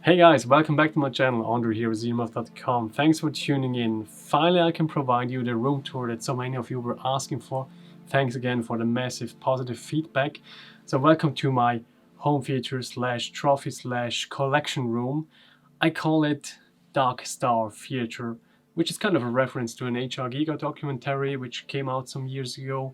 Hey guys, welcome back to my channel. Andre here with Cinemascope.com. Thanks for tuning in. Finally, I can provide you the room tour that so many of you were asking for. Thanks again for the massive positive feedback. So welcome to my home theater slash trophy slash collection room. I call it Dark Star Theater, which is kind of a reference to an HR Giga documentary which came out some years ago.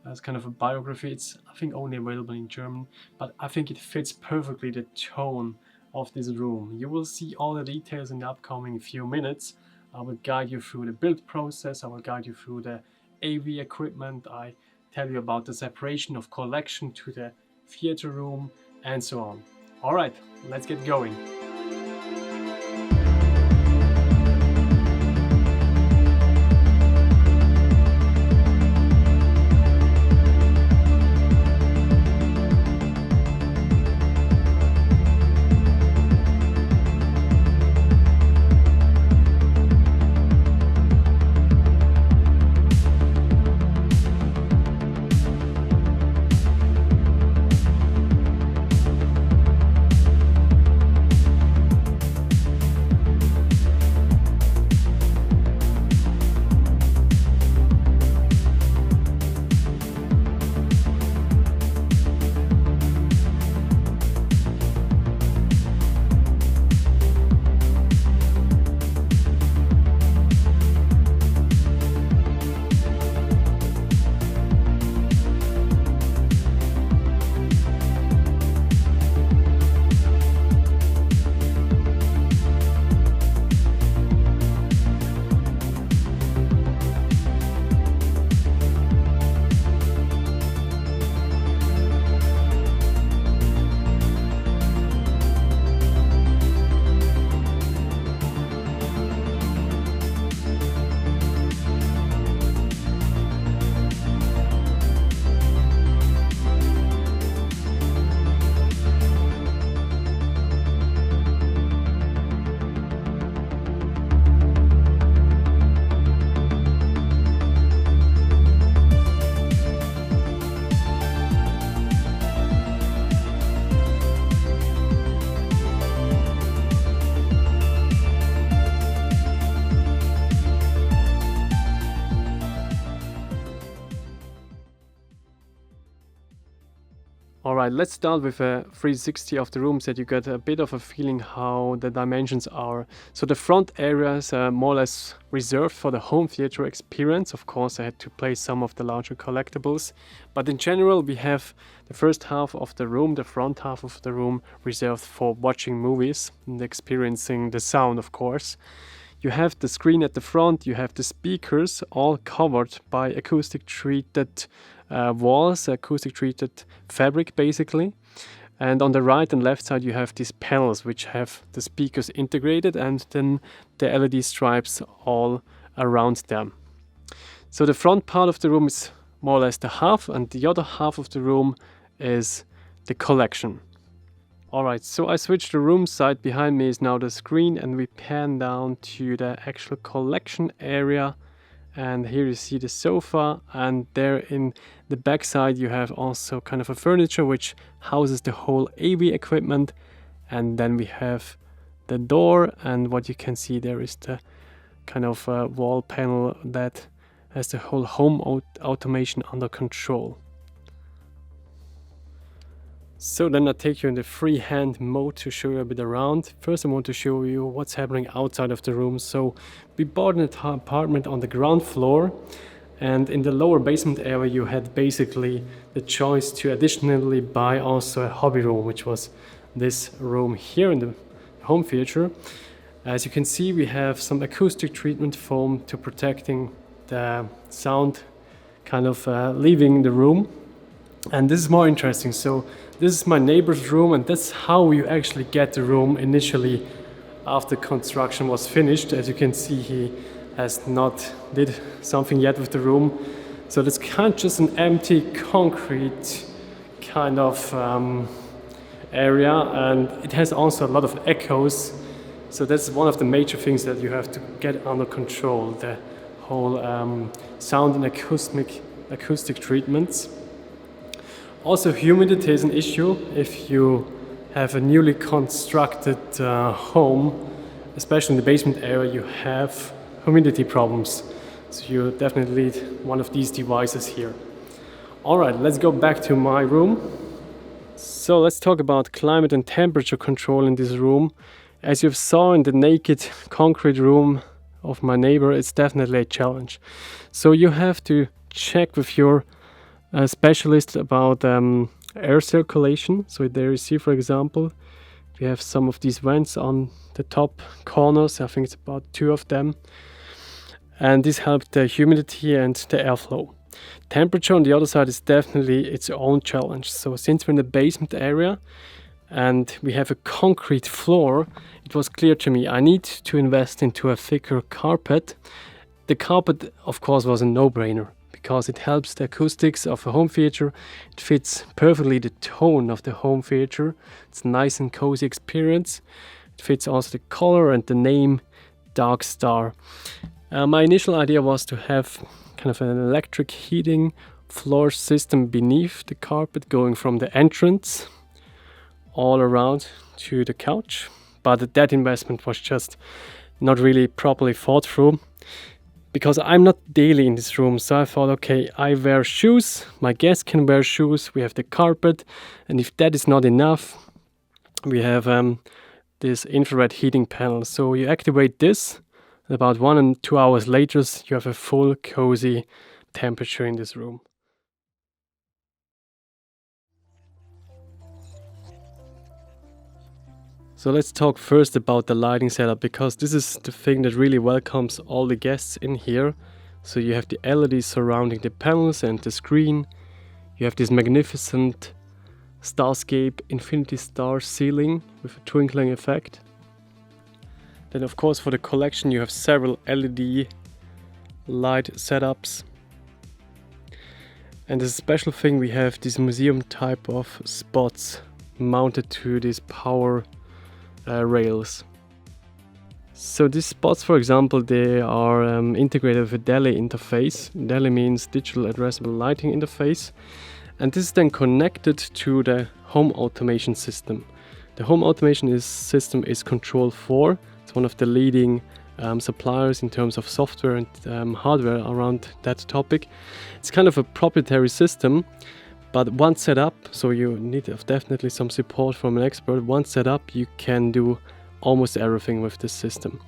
As kind of a biography. It's, I think, only available in German, but I think it fits perfectly the tone of this room. You will see all the details in the upcoming few minutes. I will guide you through the build process. I will guide you through the AV equipment. I tell you about the separation of collection to the theater room and so on. All right, let's get going. Alright, let's start with a 360 of the room so that you get a bit of a feeling how the dimensions are. So the front areas are more or less reserved for the home theater experience. Of course, I had to place some of the larger collectibles. But in general, we have the first half of the room, the front half of the room, reserved for watching movies and experiencing the sound, of course. You have the screen at the front, you have the speakers all covered by acoustic treated walls, acoustic treated fabric basically. And on the right and left side you have these panels which have the speakers integrated and then the LED stripes all around them. So the front part of the room is more or less the half, and the other half of the room is the collection. Alright, so I switched the room side. Behind me is now the screen and we pan down to the actual collection area. And here you see the sofa, and there in the back side you have also kind of a furniture which houses the whole AV equipment. And then we have the door, and what you can see there is the kind of wall panel that has the whole home automation under control. So then I take you in the freehand mode to show you a bit around. First I want to show you what's happening outside of the room. So we bought an apartment on the ground floor, and in the lower basement area you had basically the choice to additionally buy also a hobby room, which was this room here in the home theater. As you can see, we have some acoustic treatment foam to protecting the sound kind of leaving the room. And this is more interesting. So this is my neighbor's room, and that's how you actually get the room initially after construction was finished. As you can see, he has not did something yet with the room. So that's kind of just an empty concrete kind of area, and it has also a lot of echoes. So that's one of the major things that you have to get under control, the whole sound and acoustic treatments. Also, humidity is an issue. If you have a newly constructed home, especially in the basement area, you have humidity problems. So you definitely need one of these devices here. Alright, let's go back to my room. So let's talk about climate and temperature control in this room. As you saw in the naked concrete room of my neighbor, it's definitely a challenge. So you have to check with your specialist about air circulation. So there you see, for example, we have some of these vents on the top corners. I think it's about 2 of them. And this helps the humidity and the airflow. Temperature on the other side is definitely its own challenge. So since we're in the basement area and we have a concrete floor, it was clear to me I need to invest into a thicker carpet. The carpet, of course, was a no-brainer because it helps the acoustics of a home theater. It fits perfectly the tone of the home theater. It's a nice and cozy experience. It fits also the color and the name Dark Star. My initial idea was to have kind of an electric heating floor system beneath the carpet going from the entrance all around to the couch. But that investment was just not really properly thought through. Because I'm not daily in this room, so I thought, okay, I wear shoes, my guests can wear shoes, we have the carpet, and if that is not enough, we have this infrared heating panel. So you activate this, and about 1 and 2 hours later, you have a full cozy temperature in this room. So let's talk first about the lighting setup, because this is the thing that really welcomes all the guests in here. So you have the LEDs surrounding the panels and the screen. You have this magnificent Starscape infinity star ceiling with a twinkling effect. Then of course for the collection you have several LED light setups. And as a special thing we have this museum type of spots mounted to these power rails. So these spots, for example, they are integrated with a DALI interface. DALI means digital addressable lighting interface, and this is then connected to the home automation system. The home automation system is Control4. It's one of the leading suppliers in terms of software and hardware around that topic. It's kind of a proprietary system. But once set up, so you need definitely some support from an expert. Once set up, you can do almost everything with this system.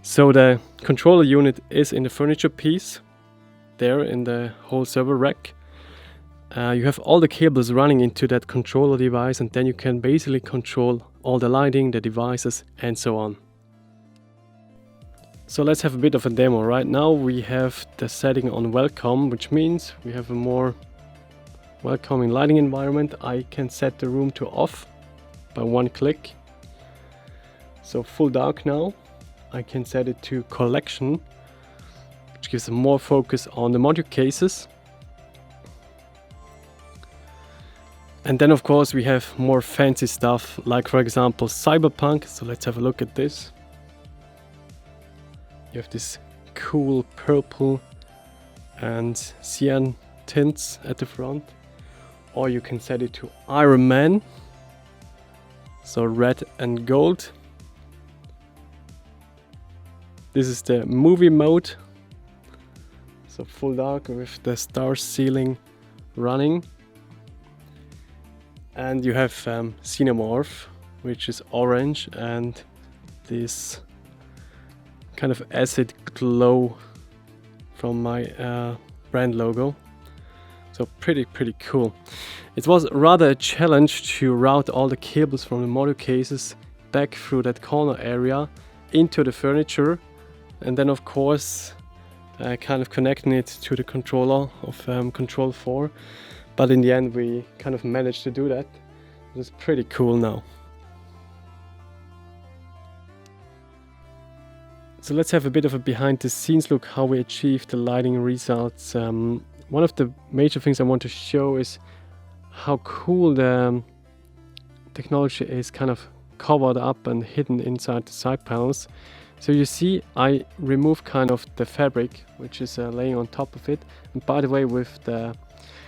So the controller unit is in the furniture piece, there in the whole server rack. You have all the cables running into that controller device, and then you can basically control all the lighting, the devices, and so on. So let's have a bit of a demo. Right now we have the setting on welcome, which means we have a more welcoming lighting environment. I can set the room to off by one click. So full dark now. I can set it to collection, which gives more focus on the module cases. And then of course we have more fancy stuff, like for example cyberpunk. So let's have a look at this. You have this cool purple and cyan tints at the front. Or you can set it to Iron Man, so red and gold. This is the movie mode, so full dark with the Starceiling running. And you have Cinemascope, which is orange, and this kind of acid glow from my brand logo. So pretty cool. It was rather a challenge to route all the cables from the module cases back through that corner area into the furniture, and then of course kind of connecting it to the controller of Control4. But in the end we kind of managed to do that. It's pretty cool now. So let's have a bit of a behind the scenes look how we achieved the lighting results. One of the major things I want to show is how cool the technology is kind of covered up and hidden inside the side panels. So you see I remove kind of the fabric which is laying on top of it. And by the way, with the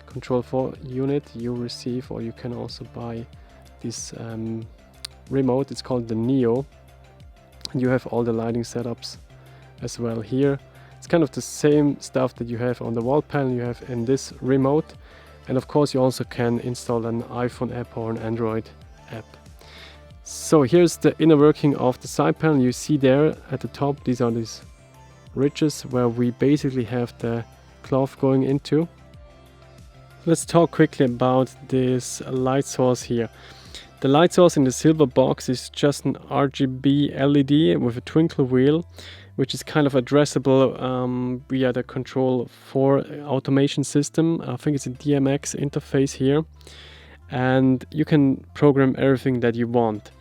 Control4 unit you receive, or you can also buy this remote. It's called the Neo. And you have all the lighting setups as well here. It's kind of the same stuff that you have on the wall panel you have in this remote. And of course you also can install an iPhone app or an Android app. So here's the inner working of the side panel. You see there at the top, these are these ridges where we basically have the cloth going into. Let's talk quickly about this light source here. The light source in the silver box is just an RGB LED with a twinkle wheel, which is kind of addressable via the Control 4 automation system. I think it's a DMX interface here. And you can program everything that you want.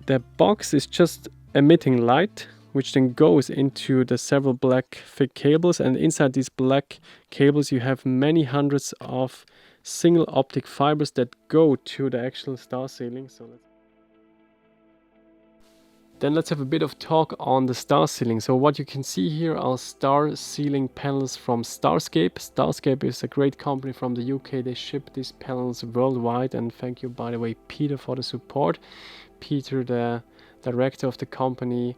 The box is just emitting light, which then goes into the several black thick cables, and inside these black cables you have many hundreds of single optic fibers that go to the actual Starceiling. Then let's have a bit of talk on the Starceiling. So what you can see here are Starceiling panels from Starscape. Starscape is a great company from the UK. They ship these panels worldwide, and thank you, by the way, Peter, for the support. Peter, the director of the company,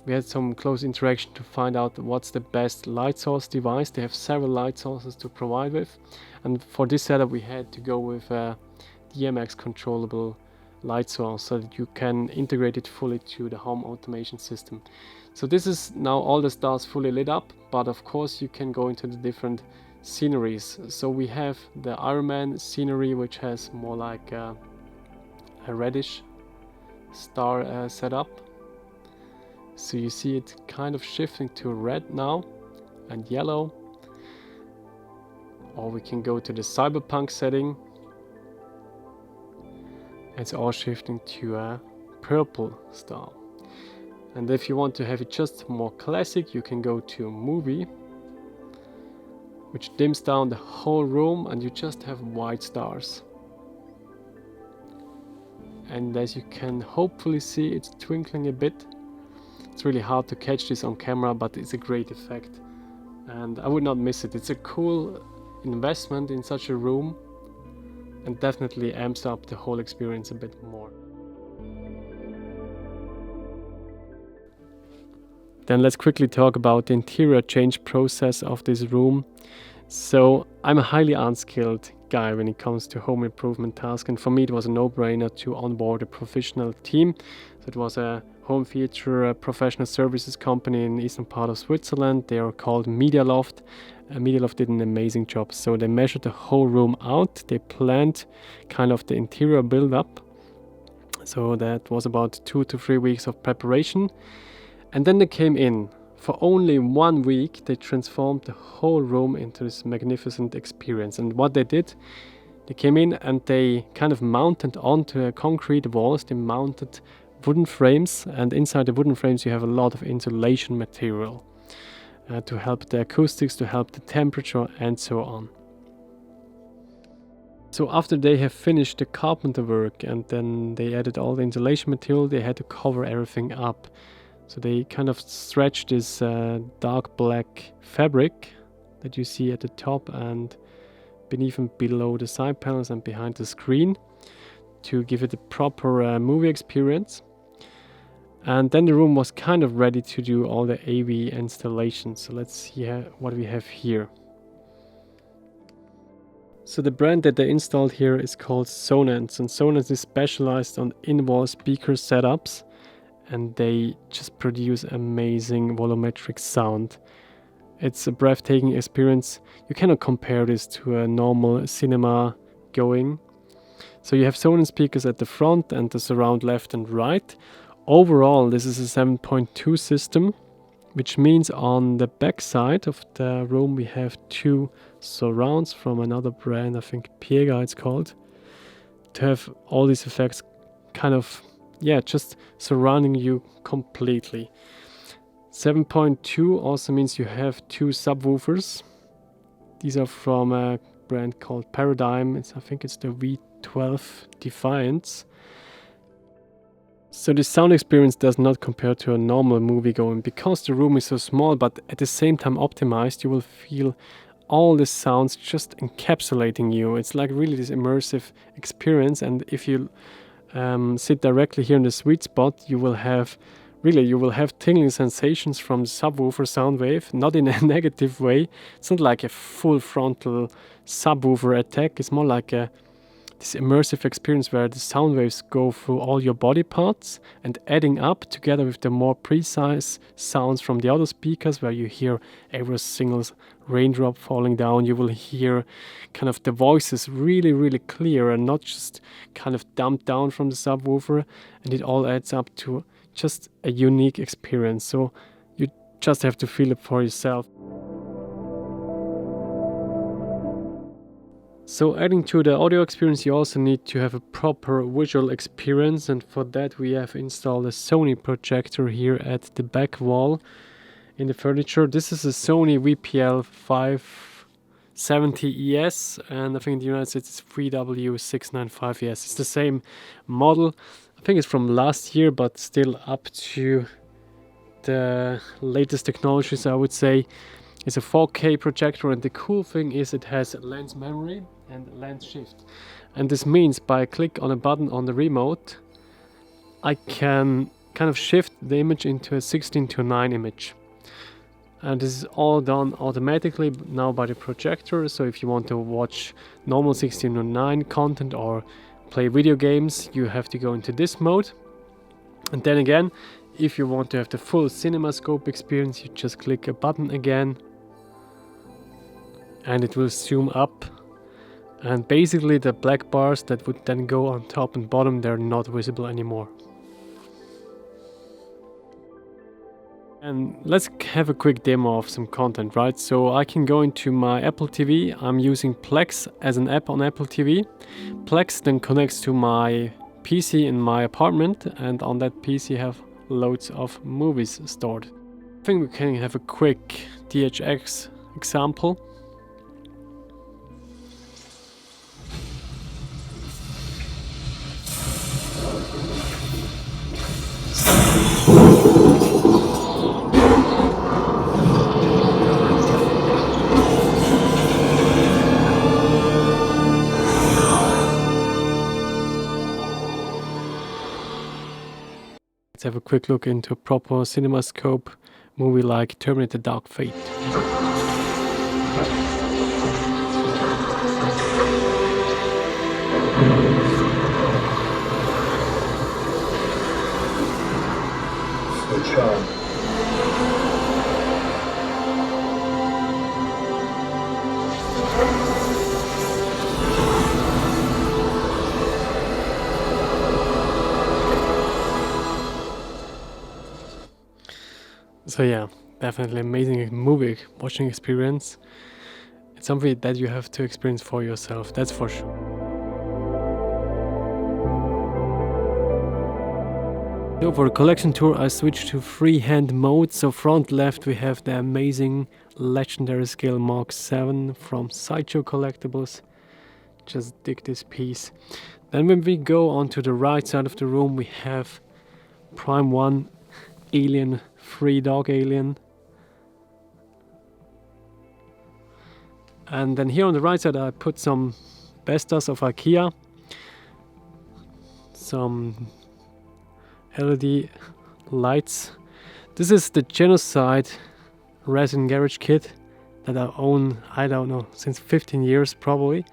we had some close interaction to find out what's the best light source device. They have several light sources to provide with, and for this setup we had to go with a DMX controllable light source so that you can integrate it fully to the home automation system. So this is now all the stars fully lit up, but of course you can go into the different sceneries. So we have the Iron Man scenery, which has more like a reddish star setup. So you see it kind of shifting to red now and yellow. Or we can go to the cyberpunk setting. It's all shifting to a purple star. And if you want to have it just more classic, you can go to movie, which dims down the whole room and you just have white stars. And as you can hopefully see, it's twinkling a bit. It's really hard to catch this on camera, but it's a great effect and I would not miss it. It's a cool investment in such a room and definitely amps up the whole experience a bit more. Then let's quickly talk about the interior change process of this room. So I'm a highly unskilled guy when it comes to home improvement tasks, and for me it was a no-brainer to onboard a professional team. So it was a home theater professional services company in the eastern part of Switzerland. They are called Media Loft. Media Loft did an amazing job. So they measured the whole room out. They planned kind of the interior build-up. So that was about 2 to 3 weeks of preparation. And then they came in. For only 1 week, they transformed the whole room into this magnificent experience. And what they did, they came in and they kind of mounted onto the concrete walls. They mounted wooden frames, and inside the wooden frames you have a lot of insulation material to help the acoustics, to help the temperature, and so on. So after they have finished the carpenter work and then they added all the insulation material, they had to cover everything up. So they kind of stretched this dark black fabric that you see at the top and beneath and below the side panels and behind the screen to give it a proper movie experience. And then the room was kind of ready to do all the AV installations. So let's see what we have here. So the brand that they installed here is called Sonance, and Sonance is specialized on in-wall speaker setups, and they just produce amazing volumetric sound. It's a breathtaking experience. You cannot compare this to a normal cinema going. So you have Sonance speakers at the front and the surround left and right. Overall, this is a 7.2 system, which means on the back side of the room we have 2 surrounds from another brand, I think Piega it's called, to have all these effects kind of, just surrounding you completely. 7.2 also means you have 2 subwoofers. These are from a brand called Paradigm. I think it's the V12 Defiance. So the sound experience does not compare to a normal movie going. Because the room is so small but at the same time optimized, you will feel all the sounds just encapsulating you. It's like really this immersive experience, and if you sit directly here in the sweet spot, you will have tingling sensations from the subwoofer sound wave, not in a negative way. It's not like a full frontal subwoofer attack. It's more like this immersive experience where the sound waves go through all your body parts and adding up together with the more precise sounds from the other speakers, where you hear every single raindrop falling down. You will hear kind of the voices really clear and not just kind of dumped down from the subwoofer, and it all adds up to just a unique experience. So you just have to feel it for yourself. So adding to the audio experience, you also need to have a proper visual experience, and for that we have installed a Sony projector here at the back wall in the furniture. This is a Sony VPL 570 ES, and I think in the United States it's 3W695 ES. It's the same model. I think it's from last year, but still up to the latest technologies, I would say. It's a 4K projector, and the cool thing is it has lens memory and lens shift. And this means by a click on a button on the remote, I can kind of shift the image into a 16:9 image. And this is all done automatically now by the projector. So if you want to watch normal 16:9 content or play video games, you have to go into this mode. And then again, if you want to have the full Cinemascope experience, you just click a button again and it will zoom up, and basically the black bars that would then go on top and bottom, they're not visible anymore. And let's have a quick demo of some content, right? So I can go into my Apple TV. I'm using Plex as an app on Apple TV. Plex then connects to my PC in my apartment, and on that PC have loads of movies stored. I think we can have a quick DHX example. Let's have a quick look into a proper Cinemascope movie like Terminator Dark Fate. Switch on. So yeah, definitely amazing movie watching experience. It's something that you have to experience for yourself, that's for sure. So for the collection tour, I switched to freehand mode. So front left we have the amazing legendary scale Mark 7 from Sideshow Collectibles. Just dig this piece. Then when we go on to the right side of the room, we have Prime 1 Alien 3 Dog Alien. And then here on the right side I put some Bestas of IKEA, some LED lights. This is the Genocide resin garage kit that I own, I don't know, since 15 years probably.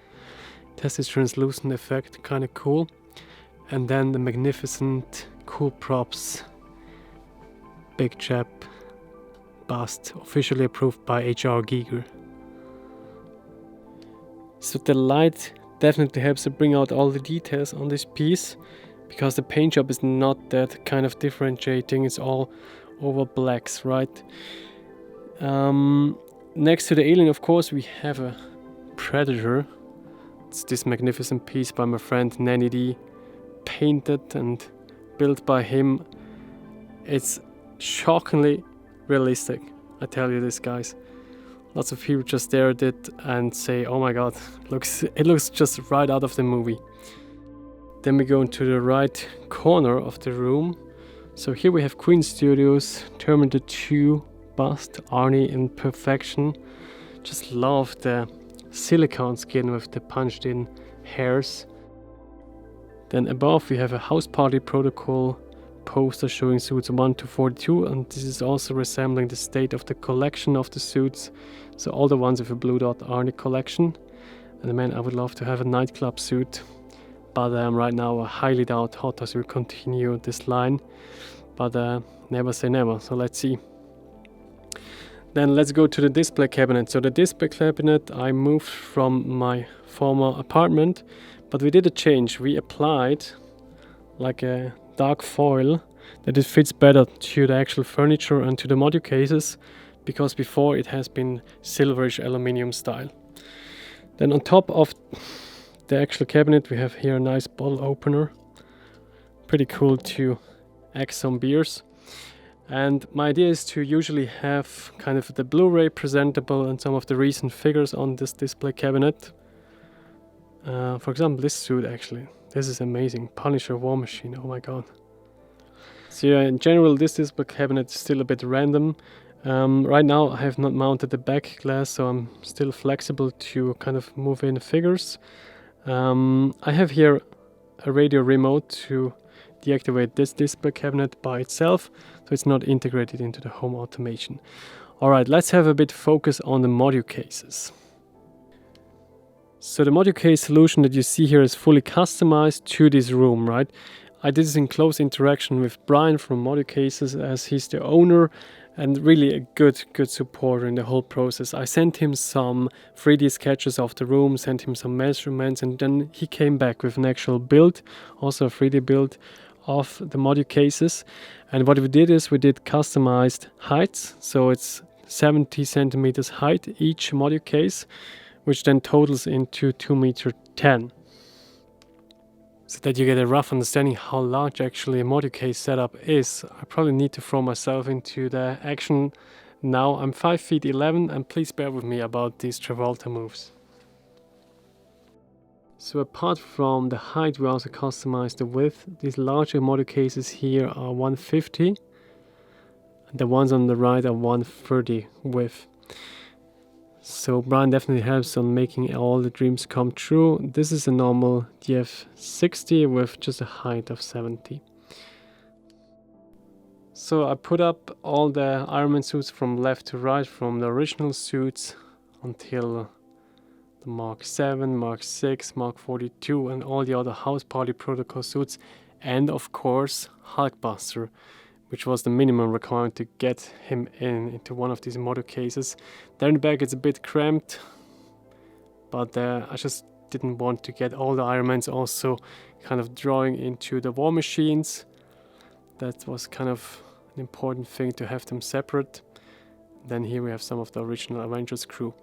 It has this translucent effect, kind of cool. And then the magnificent Cool Props Big Chap bust, officially approved by HR Giger. So the light definitely helps to bring out all the details on this piece, because the paint job is not that kind of differentiating, it's all over blacks, right? Next to the Alien, of course, we have a Predator. It's this magnificent piece by my friend Nanny D, painted and built by him. It's shockingly realistic, I tell you this, guys. Lots of people just stare at it and say, oh my god, it looks just right out of the movie. Then we go into the right corner of the room. So here we have Queen Studios Terminator 2 bust, Arnie in perfection. Just love the silicone skin with the punched in hairs. Then above we have a house party protocol poster showing suits 1 to 42, and this is also resembling the state of the collection of the suits. So all the ones with a blue dot are in the collection. And man, I would love to have a nightclub suit, but right now I highly doubt Hotas will continue this line, but never say never, so let's see. Then let's go to the display cabinet. So the display cabinet I moved from my former apartment, but we did a change. We applied like a dark foil that it fits better to the actual furniture and to the module cases, because before it has been silverish aluminium style. Then on top of the actual cabinet we have here a nice bottle opener. Pretty cool to add some beers. And my idea is to usually have kind of the Blu-ray presentable and some of the recent figures on this display cabinet. For example, this suit actually. This is amazing. Punisher War Machine, oh my god. So yeah, in general this display cabinet is still a bit random. Right now I have not mounted the back glass, so I'm still flexible to kind of move in figures. I have here a radio remote to deactivate this display cabinet by itself, so it's not integrated into the home automation. Alright, let's have a bit focus on the module cases. So the module case solution that you see here is fully customized to this room, right? I did this in close interaction with Brian from Module Cases, as he's the owner and really a good supporter in the whole process. I sent him some 3D sketches of the room, sent him some measurements, and then he came back with an actual build, also a 3D build of the module cases. And what we did is we did customized heights, so it's 70 centimeters height each module case, which then totals into 2.10 meters. So that you get a rough understanding how large actually a module case setup is, I probably need to throw myself into the action now. I'm 5'11", and please bear with me about these Travolta moves. So apart from the height, we also customize the width. These larger module cases here are 150, and the ones on the right are 130 width. So Brian definitely helps on making all the dreams come true. This is a normal DF60 with just a height of 70. So I put up all the Iron Man suits from left to right, from the original suits until the Mark 7, Mark 6, Mark 42 and all the other House Party Protocol suits, and of course Hulkbuster, which was the minimum requirement to get him into one of these model cases. There in the back it's a bit cramped, but I just didn't want to get all the Iron Mans also kind of drawing into the War Machines. That was kind of an important thing to have them separate. Then here we have some of the original Avengers crew.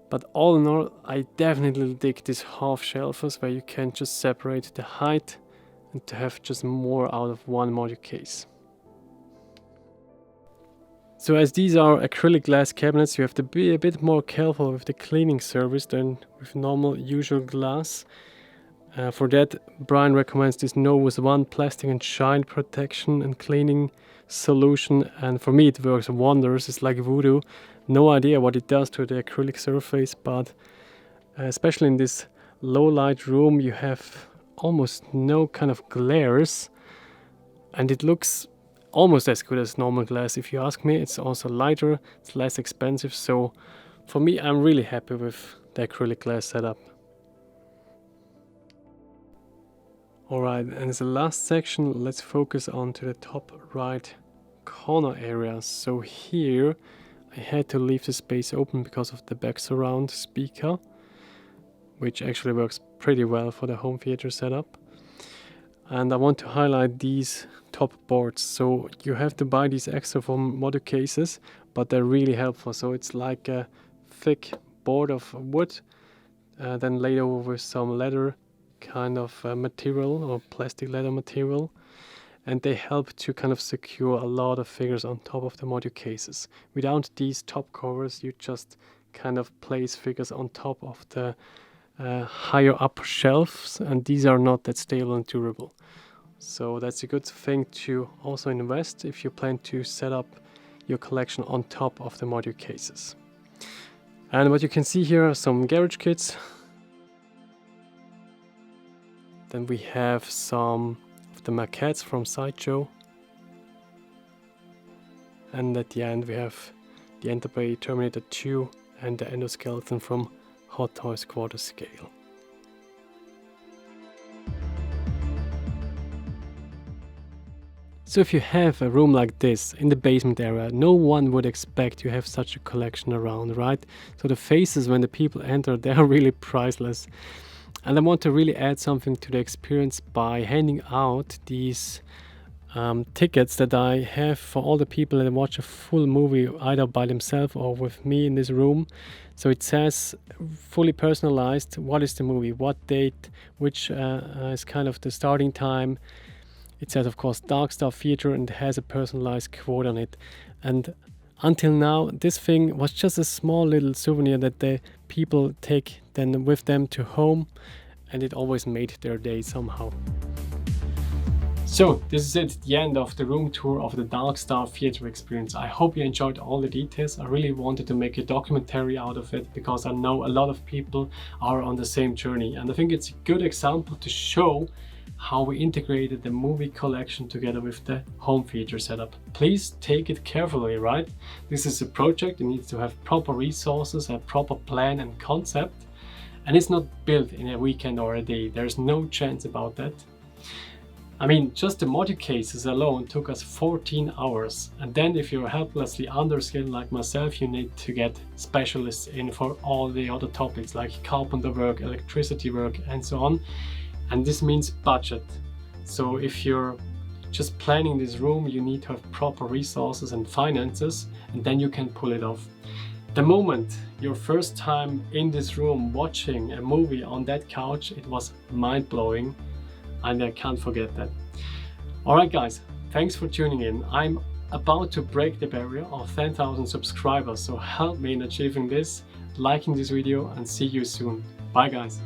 But all in all, I definitely dig these half shelvers where you can just separate the height and to have just more out of one module case. So as these are acrylic glass cabinets, you have to be a bit more careful with the cleaning service than with normal usual glass. For that, Brian recommends this Novus 1 plastic and shine protection and cleaning solution, and for me it works wonders. It's like voodoo. No idea what it does to the acrylic surface, but especially in this low light room you have almost no kind of glares, and it looks almost as good as normal glass if you ask me. It's also lighter, it's less expensive, so for me I'm really happy with the acrylic glass setup. Alright, and as the last section, let's focus on to the top right corner area. So here I had to leave the space open because of the back surround speaker, which actually works pretty well for the home theater setup. And I want to highlight these top boards. So you have to buy these extra from module cases, but they're really helpful. So it's like a thick board of wood, then laid over with some leather kind of material or plastic leather material, and they help to kind of secure a lot of figures on top of the module cases. Without these top covers, you just kind of place figures on top of the higher up shelves, and these are not that stable and durable. So that's a good thing to also invest if you plan to set up your collection on top of the module cases. And what you can see here are some garage kits. Then we have some of the maquettes from Sideshow. And at the end we have the Enterbay Terminator 2 and the endoskeleton from Hot Toys Quarter Scale. So if you have a room like this in the basement area, no one would expect you have such a collection around, right? So the faces when the people enter, they are really priceless. And I want to really add something to the experience by handing out these tickets that I have for all the people that watch a full movie either by themselves or with me in this room. So it says fully personalized, what is the movie, what date, which is kind of the starting time. It says of course Dark Star Theatre and has a personalized quote on it. And until now this thing was just a small little souvenir that the people take then with them to home, and it always made their day somehow. So this is it, the end of the room tour of the Dark Star Theatre experience. I hope you enjoyed all the details. I really wanted to make a documentary out of it because I know a lot of people are on the same journey, and I think it's a good example to show how we integrated the movie collection together with the home theater setup. Please take it carefully, right? This is a project, it needs to have proper resources, a proper plan and concept, and it's not built in a weekend or a day. There's no chance about that. I mean, just the module cases alone took us 14 hours. And then if you're helplessly underskilled like myself, you need to get specialists in for all the other topics like carpenter work, electricity work, and so on. And this means budget. So if you're just planning this room, you need to have proper resources and finances, and then you can pull it off. The moment your first time in this room watching a movie on that couch, it was mind-blowing. And I can't forget that. Alright guys, thanks for tuning in. I'm about to break the barrier of 10,000 subscribers, so help me in achieving this, liking this video, and see you soon. Bye guys.